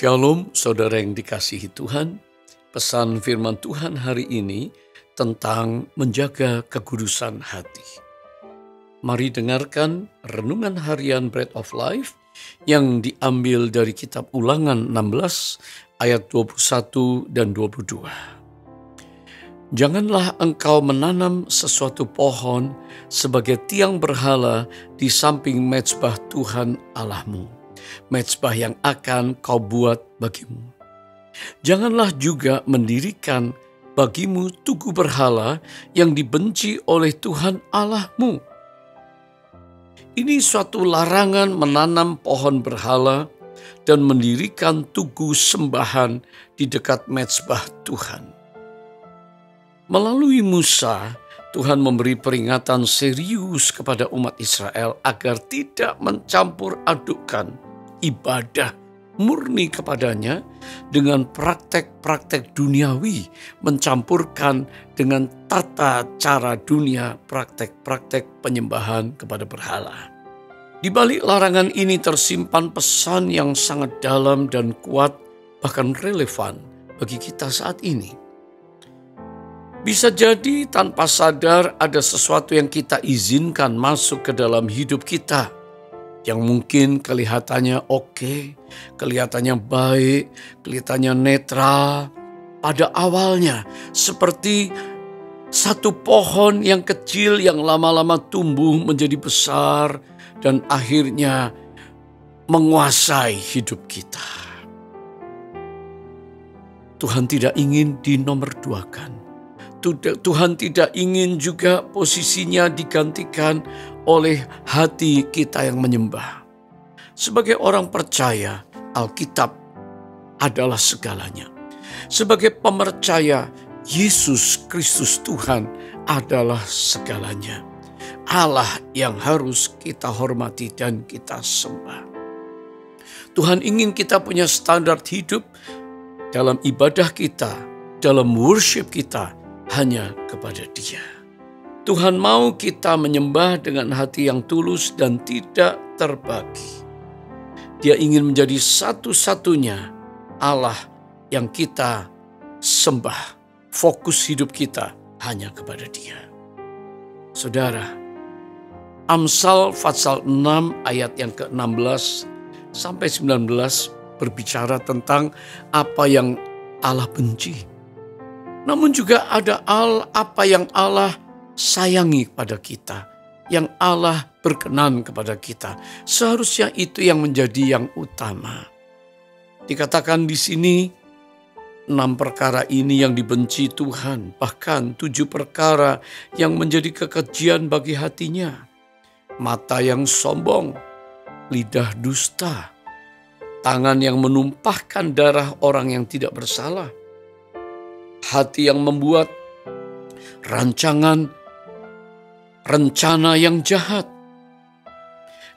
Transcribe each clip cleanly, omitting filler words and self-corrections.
Shalom, saudara yang dikasihi Tuhan. Pesan firman Tuhan hari ini tentang menjaga kekudusan hati. Mari dengarkan renungan harian Bread of Life yang diambil dari kitab Ulangan 16 ayat 21 dan 22. Janganlah engkau menanam sesuatu pohon sebagai tiang berhala di samping mezbah Tuhan Allahmu, mezbah yang akan kau buat bagimu. Janganlah juga mendirikan bagimu tugu berhala yang dibenci oleh Tuhan Allahmu. Ini suatu larangan menanam pohon berhala dan mendirikan tugu sembahan di dekat mezbah Tuhan. Melalui Musa, Tuhan memberi peringatan serius kepada umat Israel agar tidak mencampur adukkan ibadah murni kepadanya dengan praktek-praktek duniawi, mencampurkan dengan tata cara dunia praktek-praktek penyembahan kepada berhala. Di balik larangan ini tersimpan pesan yang sangat dalam dan kuat, bahkan relevan bagi kita saat ini. Bisa jadi tanpa sadar ada sesuatu yang kita izinkan masuk ke dalam hidup kita, yang mungkin kelihatannya oke, kelihatannya baik, kelihatannya netral pada awalnya, seperti satu pohon yang kecil yang lama-lama tumbuh menjadi besar dan akhirnya menguasai hidup kita. Tuhan tidak ingin dinomorduakan. Tuhan tidak ingin juga posisinya digantikan oleh hati kita yang menyembah. Sebagai orang percaya, Alkitab adalah segalanya. Sebagai pemercaya, Yesus Kristus Tuhan adalah segalanya. Allah yang harus kita hormati dan kita sembah. Tuhan ingin kita punya standar hidup dalam ibadah kita, dalam worship kita, hanya kepada Dia. Tuhan mau kita menyembah dengan hati yang tulus dan tidak terbagi. Dia ingin menjadi satu-satunya Allah yang kita sembah. Fokus hidup kita hanya kepada Dia. Saudara, Amsal pasal 6 ayat yang ke-16 sampai 19 berbicara tentang apa yang Allah benci. Namun juga ada apa yang Allah sayangi pada kita, yang Allah berkenan kepada kita. Seharusnya itu yang menjadi yang utama. Dikatakan di sini 6 perkara ini yang dibenci Tuhan, bahkan 7 perkara yang menjadi kekejian bagi hatinya. Mata yang sombong, lidah dusta, tangan yang menumpahkan darah orang yang tidak bersalah, hati yang membuat rencana yang jahat,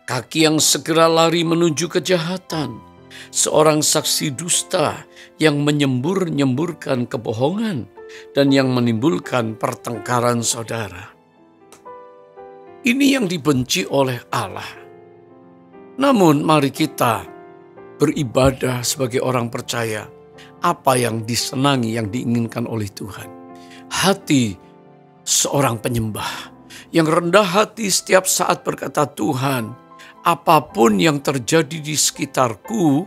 kaki yang segera lari menuju kejahatan, seorang saksi dusta yang menyembur-nyemburkan kebohongan dan yang menimbulkan pertengkaran saudara. Ini yang dibenci oleh Allah. Namun mari kita beribadah sebagai orang percaya. Apa yang disenangi, yang diinginkan oleh Tuhan. Hati seorang penyembah yang rendah hati setiap saat berkata, Tuhan, apapun yang terjadi di sekitarku,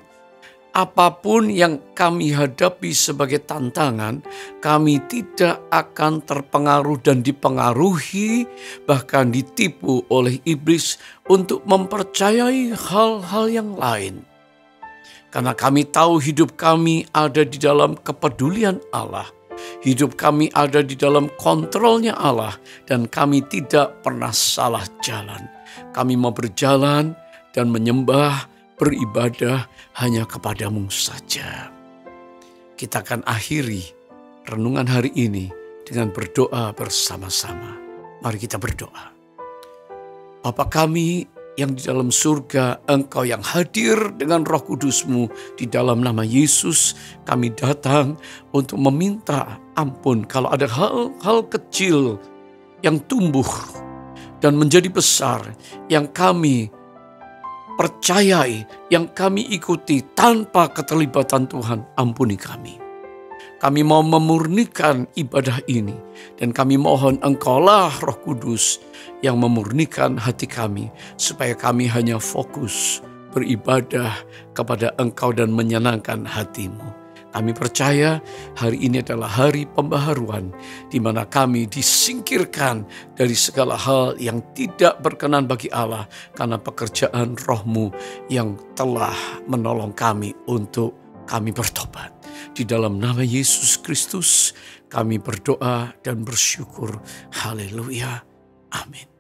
apapun yang kami hadapi sebagai tantangan, kami tidak akan terpengaruh dan dipengaruhi, bahkan ditipu oleh iblis untuk mempercayai hal-hal yang lain. Karena kami tahu hidup kami ada di dalam kepedulian Allah. Hidup kami ada di dalam kontrolnya Allah. Dan kami tidak pernah salah jalan. Kami mau berjalan dan menyembah, beribadah hanya kepadamu saja. Kita akan akhiri renungan hari ini dengan berdoa bersama-sama. Mari kita berdoa. Bapa kami yang di dalam surga, Engkau yang hadir dengan Roh Kudus-Mu, di dalam nama Yesus kami datang untuk meminta ampun kalau ada hal-hal kecil yang tumbuh dan menjadi besar yang kami percayai, yang kami ikuti tanpa keterlibatan Tuhan, ampuni kami. Kami mau memurnikan ibadah ini, dan kami mohon Engkaulah Roh Kudus yang memurnikan hati kami, supaya kami hanya fokus beribadah kepada Engkau dan menyenangkan hati-Mu. Kami percaya hari ini adalah hari pembaharuan, di mana kami disingkirkan dari segala hal yang tidak berkenan bagi Allah, karena pekerjaan Roh-Mu yang telah menolong kami untuk kami bertobat. Di dalam nama Yesus Kristus kami berdoa dan bersyukur. Haleluya. Amin.